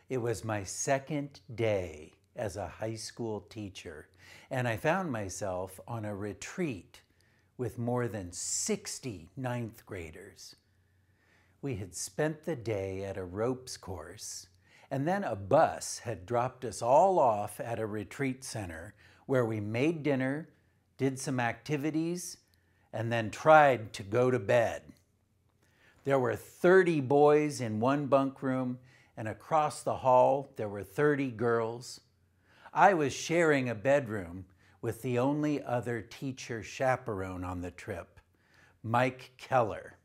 It was my second day as a high school teacher, and I found myself on a retreat with more than 60 ninth graders. We had spent the day at a ropes course, and then a bus had dropped us all off at a retreat center where we made dinner, did some activities, and then tried to go to bed. There were 30 boys in one bunk room, and across the hall there were 30 girls. I was sharing a bedroom with the only other teacher chaperone on the trip, Mike Keller.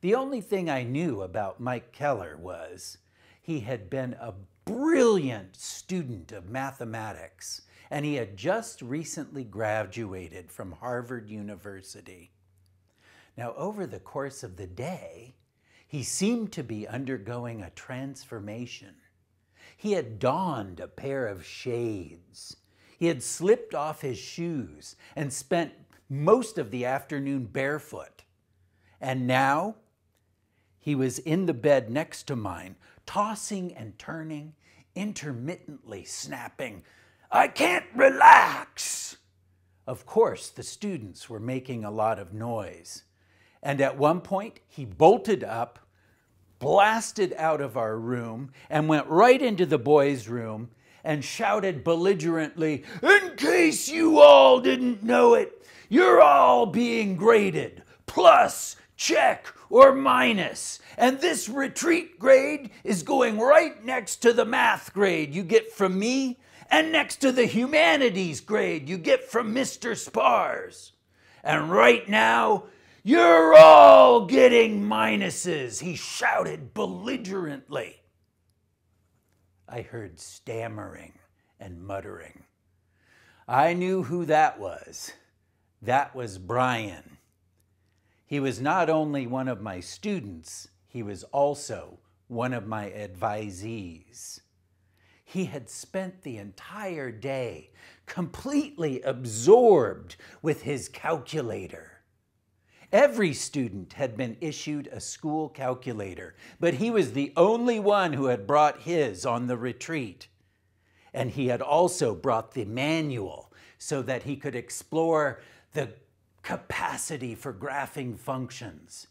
The only thing I knew about Mike Keller was he had been a brilliant student of mathematics, and he had just recently graduated from Harvard University. Now, over the course of the day, he seemed to be undergoing a transformation. He had donned a pair of shades. He had slipped off his shoes and spent most of the afternoon barefoot. And now he was in the bed next to mine, tossing and turning, intermittently snapping, "I can't relax!" Of course, the students were making a lot of noise. And at one point, he bolted up, blasted out of our room, and went right into the boys' room and shouted belligerently, "In case you all didn't know it, you're all being graded, plus, check, or minus. And this retreat grade is going right next to the math grade you get from me, and next to the humanities grade you get from Mr. Spars. And right now, you're all getting minuses," he shouted belligerently. I heard stammering and muttering. I knew who that was. That was Brian. He was not only one of my students, he was also one of my advisees. He had spent the entire day completely absorbed with his calculator. Every student had been issued a school calculator, but he was the only one who had brought his on the retreat. And he had also brought the manual so that he could explore the capacity for graphing functions.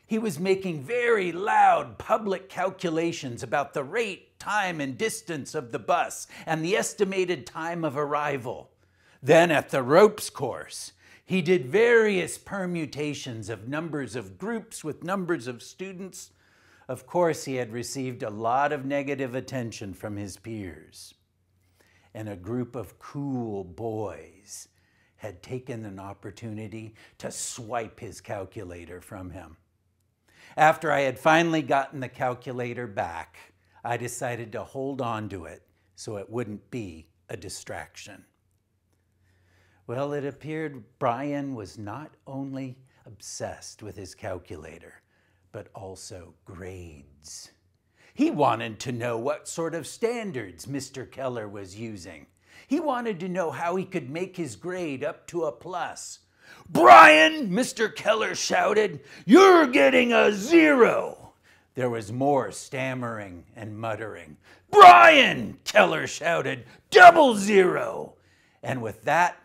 He was making very loud public calculations about the rate, time, and distance of the bus and the estimated time of arrival. Then at the ropes course, he did various permutations of numbers of groups with numbers of students. Of course, he had received a lot of negative attention from his peers. And a group of cool boys had taken an opportunity to swipe his calculator from him. After I had finally gotten the calculator back, I decided to hold on to it so it wouldn't be a distraction. Well, it appeared Brian was not only obsessed with his calculator, but also grades. He wanted to know what sort of standards Mr. Keller was using. He wanted to know how he could make his grade up to a plus. "Brian," Mr. Keller shouted, "you're getting a 0. There was more stammering and muttering. "Brian," Keller shouted, "0." And with that,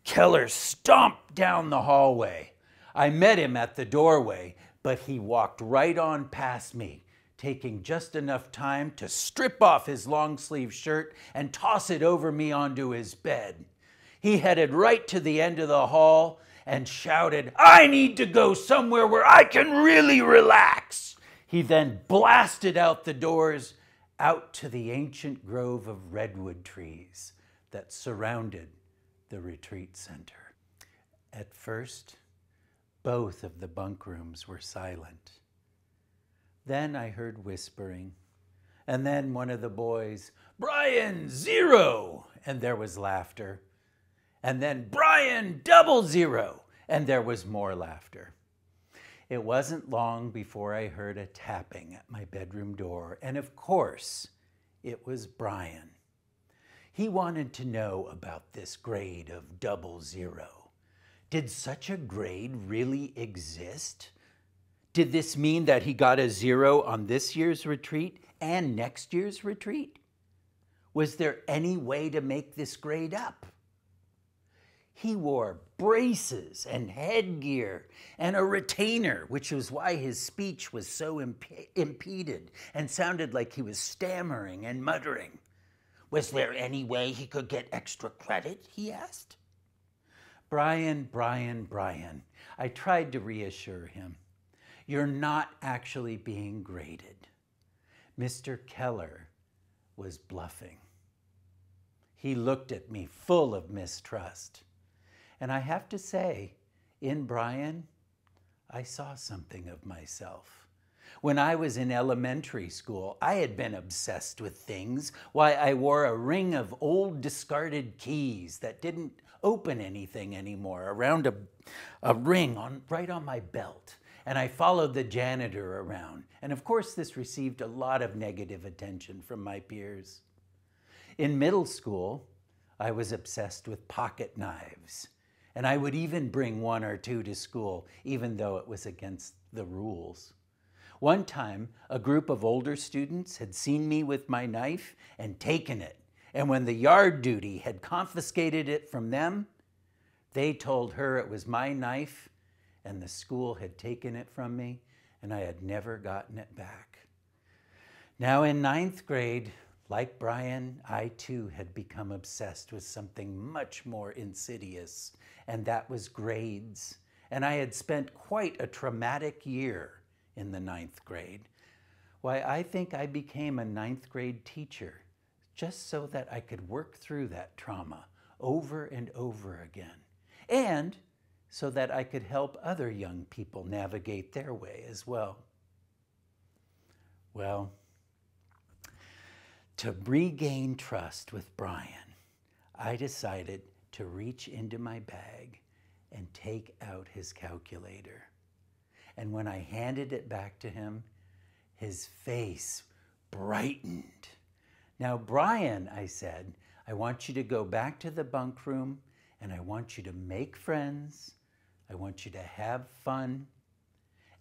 Keller stomped down the hallway. I met him at the doorway, but he walked right on past me, taking just enough time to strip off his long-sleeve shirt and toss it over me onto his bed. He headed right to the end of the hall and shouted, "I need to go somewhere where I can really relax." He then blasted out the doors, out to the ancient grove of redwood trees that surrounded the retreat center. At first, both of the bunk rooms were silent. Then I heard whispering, and then one of the boys, "Brian, 0," and there was laughter. And then, "Brian, 0,0," and there was more laughter. It wasn't long before I heard a tapping at my bedroom door, and of course, it was Brian. He wanted to know about this grade of 0,0. Did such a grade really exist? Did this mean that he got a 0 on this year's retreat and next year's retreat? Was there any way to make this grade up? He wore braces and headgear and a retainer, which was why his speech was so impeded and sounded like he was stammering and muttering. Was there any way he could get extra credit, he asked. Brian, I tried to reassure him. You're not actually being graded. Mr. Keller was bluffing. He looked at me full of mistrust. And I have to say, in Brian, I saw something of myself. When I was in elementary school, I had been obsessed with things. Why, I wore a ring of old discarded keys that didn't open anything anymore around a ring right on my belt. And I followed the janitor around. And of course, this received a lot of negative attention from my peers. In middle school, I was obsessed with pocket knives. And I would even bring one or two to school, even though it was against the rules. One time, a group of older students had seen me with my knife and taken it. And when the yard duty had confiscated it from them, they told her it was my knife and the school had taken it from me and I had never gotten it back. Now in 9th grade, like Brian, I too had become obsessed with something much more insidious, and that was grades. And I had spent quite a traumatic year in the 9th grade. Why, I think I became a 9th grade teacher just so that I could work through that trauma over and over again, and so that I could help other young people navigate their way as well. Well, to regain trust with Brian, I decided to reach into my bag and take out his calculator. And when I handed it back to him, his face brightened. Now, Brian, I said, I want you to go back to the bunk room and I want you to make friends. I want you to have fun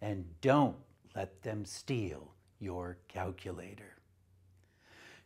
and don't let them steal your calculator.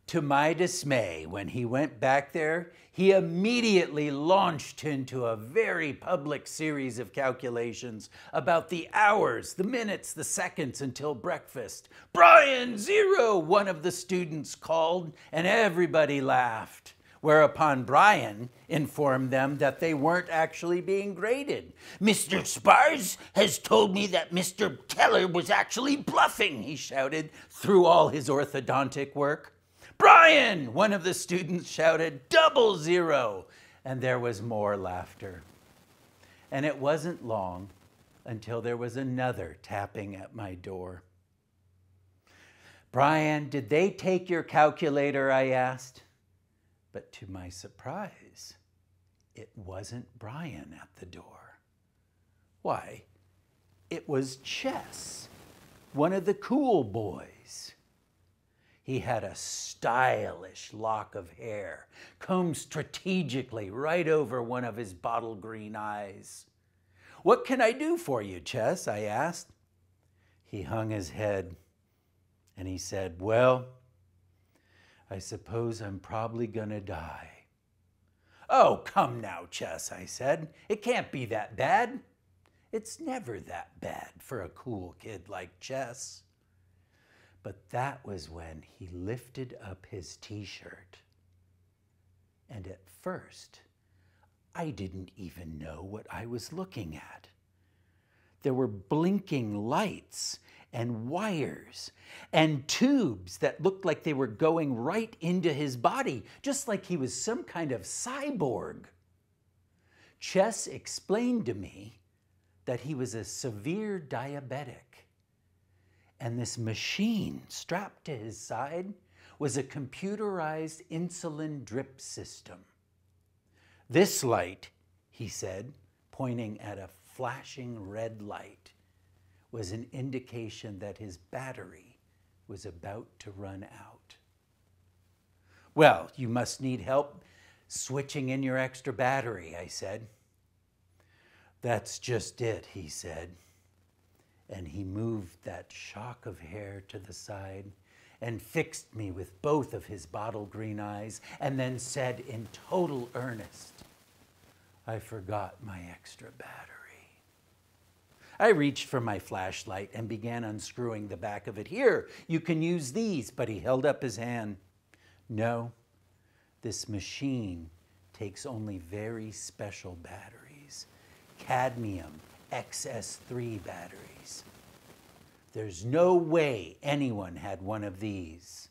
To my dismay, when he went back there, he immediately launched into a very public series of calculations about the hours, the minutes, the seconds until breakfast. Brian, 0, one of the students called, and everybody laughed. Whereupon Brian informed them that they weren't actually being graded. Mr. Spars has told me that Mr. Keller was actually bluffing, he shouted through all his orthodontic work. Brian, one of the students shouted, 000, and there was more laughter. And it wasn't long until there was another tapping at my door. Brian, did they take your calculator? I asked. But to my surprise, it wasn't Brian at the door. Why, it was Chess, one of the cool boys. He had a stylish lock of hair, combed strategically right over one of his bottle green eyes. What can I do for you, Chess? I asked. He hung his head and he said, well, I suppose I'm probably gonna die. Oh, come now, Chess, I said. It can't be that bad. It's never that bad for a cool kid like Chess. But that was when he lifted up his t-shirt. And at first, I didn't even know what I was looking at. There were blinking lights and wires and tubes that looked like they were going right into his body, just like he was some kind of cyborg. Chess explained to me that he was a severe diabetic. And this machine strapped to his side was a computerized insulin drip system. This light, he said, pointing at a flashing red light, was an indication that his battery was about to run out. Well, you must need help switching in your extra battery, I said. That's just it, he said. And he moved that shock of hair to the side and fixed me with both of his bottle green eyes, and then said in total earnest, "I forgot my extra battery." I reached for my flashlight and began unscrewing the back of it. "Here, you can use these," but he held up his hand. "No, this machine takes only very special batteries, cadmium XS3 batteries. There's no way anyone had one of these."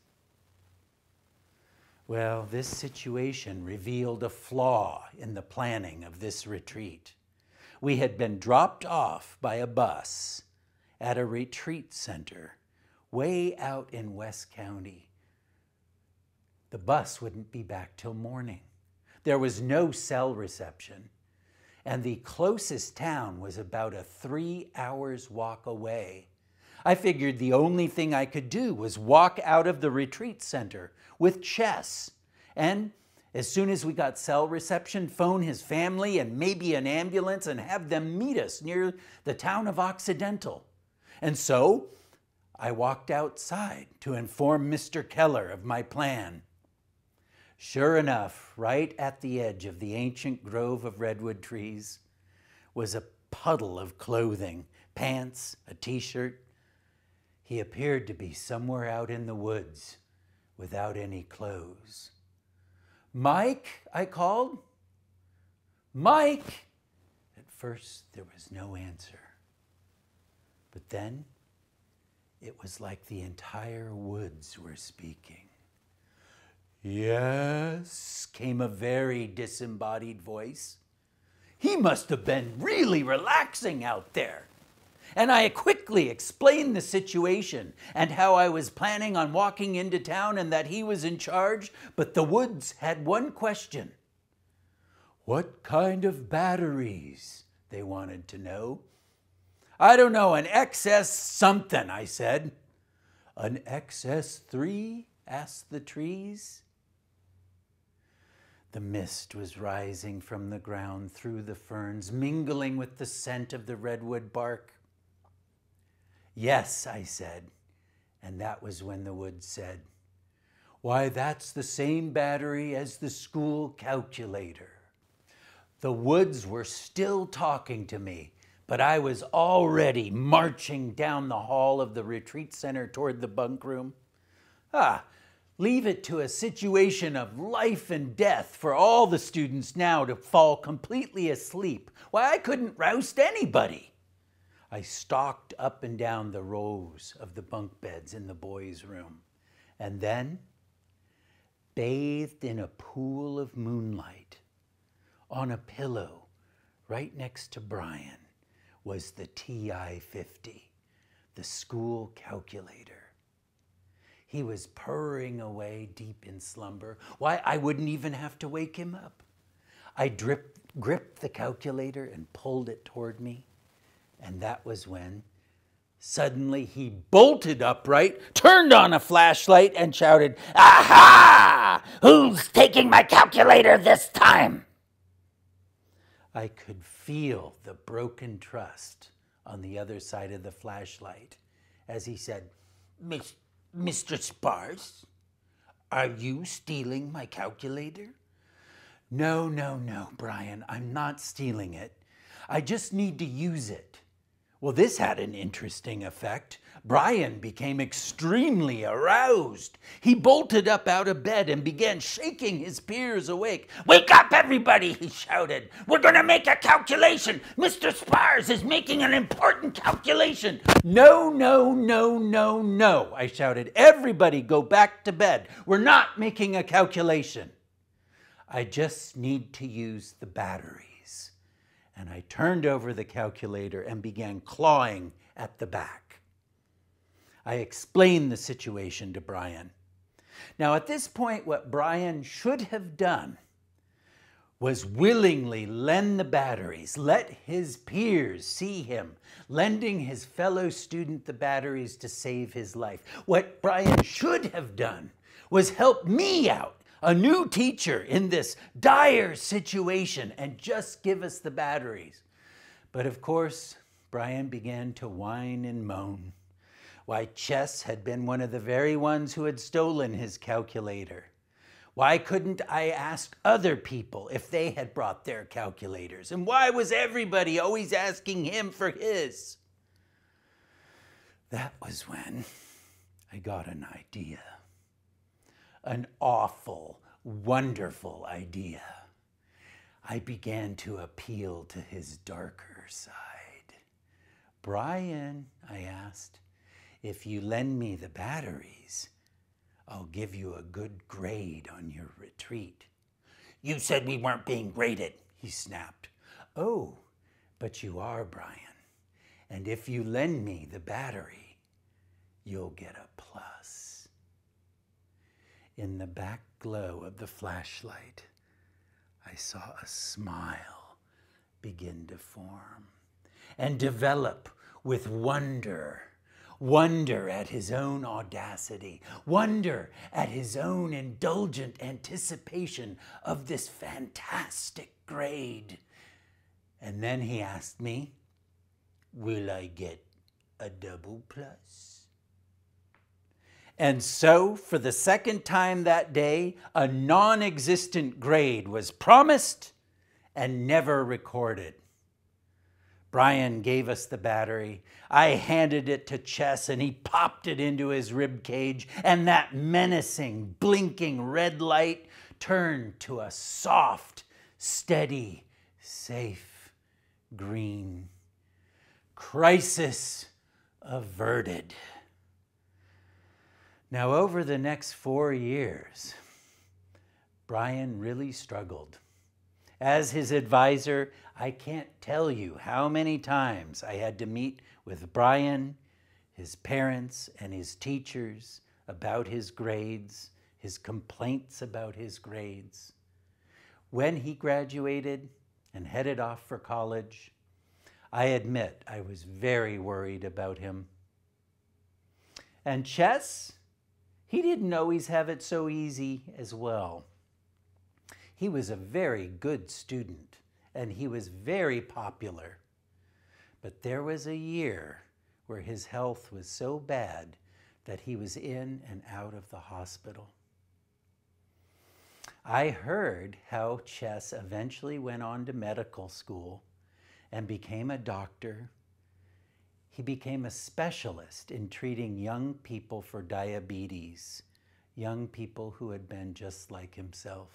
Well, this situation revealed a flaw in the planning of this retreat. We had been dropped off by a bus at a retreat center way out in West County. The bus wouldn't be back till morning. There was no cell reception, and the closest town was about a 3 hours walk away. I figured the only thing I could do was walk out of the retreat center with Chess, and as soon as we got cell reception, phone his family and maybe an ambulance and have them meet us near the town of Occidental. And so I walked outside to inform Mr. Keller of my plan. Sure enough, right at the edge of the ancient grove of redwood trees was a puddle of clothing, pants, a t-shirt. He appeared to be somewhere out in the woods without any clothes. "Mike," I called. "Mike!" At first, there was no answer. But then, it was like the entire woods were speaking. "Yes," came a very disembodied voice. "He must have been really relaxing out there." And I quickly explained the situation and how I was planning on walking into town and that he was in charge, but the woods had one question. What kind of batteries? They wanted to know. "I don't know, an XS something," I said. "An XS3? asked the trees. The mist was rising from the ground through the ferns, mingling with the scent of the redwood bark. "Yes," I said, and that was when the woods said, "Why, that's the same battery as the school calculator." The woods were still talking to me, but I was already marching down the hall of the retreat center toward the bunk room. Leave it to a situation of life and death for all the students now to fall completely asleep. Why, I couldn't roust anybody. I stalked up and down the rows of the bunk beds in the boys' room, and then, bathed in a pool of moonlight, on a pillow right next to Brian was the TI-50, the school calculator. He was purring away deep in slumber. Why, I wouldn't even have to wake him up. I gripped the calculator and pulled it toward me. And that was when suddenly he bolted upright, turned on a flashlight, and shouted, "Aha! Who's taking my calculator this time?" I could feel the broken trust on the other side of the flashlight as he said, Mr. Sparse, are you stealing my calculator?" No, Brian, I'm not stealing it. I just need to use it." Well, this had an interesting effect. Brian became extremely aroused. He bolted up out of bed and began shaking his peers awake. "Wake up, everybody," he shouted. "We're going to make a calculation. Mr. Sparse is making an important calculation." No, I shouted. "Everybody go back to bed. We're not making a calculation. I just need to use the batteries." And I turned over the calculator and began clawing at the back. I explained the situation to Brian. Now, at this point, what Brian should have done was willingly lend the batteries, let his peers see him lending his fellow student the batteries to save his life. What Brian should have done was help me out, a new teacher in this dire situation, and just give us the batteries. But of course, Brian began to whine and moan. Why, Chess had been one of the very ones who had stolen his calculator. Why couldn't I ask other people if they had brought their calculators? And why was everybody always asking him for his? That was when I got an idea. An awful, wonderful idea. I began to appeal to his darker side. Brian, I asked, if you lend me the batteries, I'll give you a good grade on your retreat. You said we weren't being graded, he snapped. Oh, but you are, Brian. And if you lend me the battery, you'll get a plus. In the back glow of the flashlight, I saw a smile begin to form and develop with wonder. Wonder at his own audacity, wonder at his own indulgent anticipation of this fantastic grade. And then he asked me, will I get a double plus? And so, for the second time that day, a non-existent grade was promised and never recorded. Brian gave us the battery. I handed it to Chess and he popped it into his rib cage, and that menacing, blinking red light turned to a soft, steady, safe green. Crisis averted. Now, over the next 4 years, Brian really struggled. As his advisor, I can't tell you how many times I had to meet with Brian, his parents, and his teachers about his grades, his complaints about his grades. When he graduated and headed off for college, I admit I was very worried about him. And Chess, he didn't always have it so easy as well. He was a very good student, and he was very popular. But there was a year where his health was so bad that he was in and out of the hospital. I heard how Chess eventually went on to medical school and became a doctor. He became a specialist in treating young people for diabetes, young people who had been just like himself.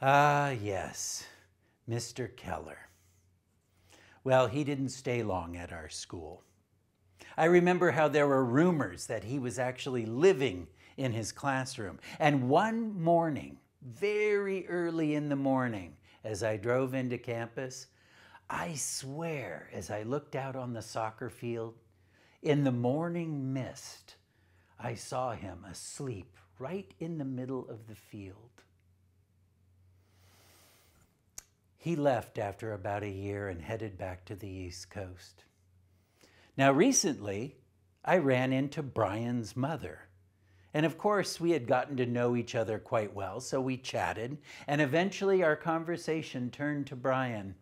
Ah, yes, Mr. Keller. Well, he didn't stay long at our school. I remember how there were rumors that he was actually living in his classroom. And one morning, very early in the morning, as I drove into campus, I swear, as I looked out on the soccer field, in the morning mist, I saw him asleep right in the middle of the field. He left after about a year and headed back to the East Coast. Now, recently, I ran into Brian's mother. And of course, we had gotten to know each other quite well, so we chatted, and eventually our conversation turned to Brian.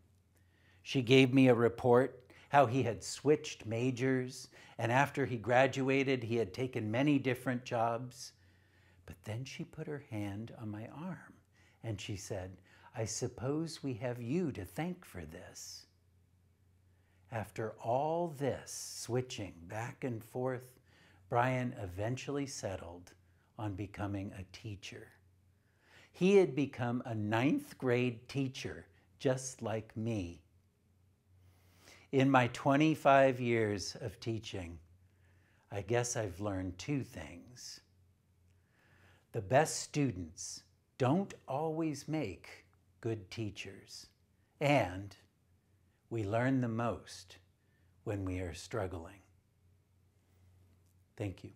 She gave me a report how he had switched majors, and after he graduated, he had taken many different jobs. But then she put her hand on my arm, and she said, I suppose we have you to thank for this. After all this switching back and forth, Brian eventually settled on becoming a teacher. He had become a 9th grade teacher, just like me. In my 25 years of teaching, I guess I've learned 2 things. The best students don't always make good teachers, and we learn the most when we are struggling. Thank you.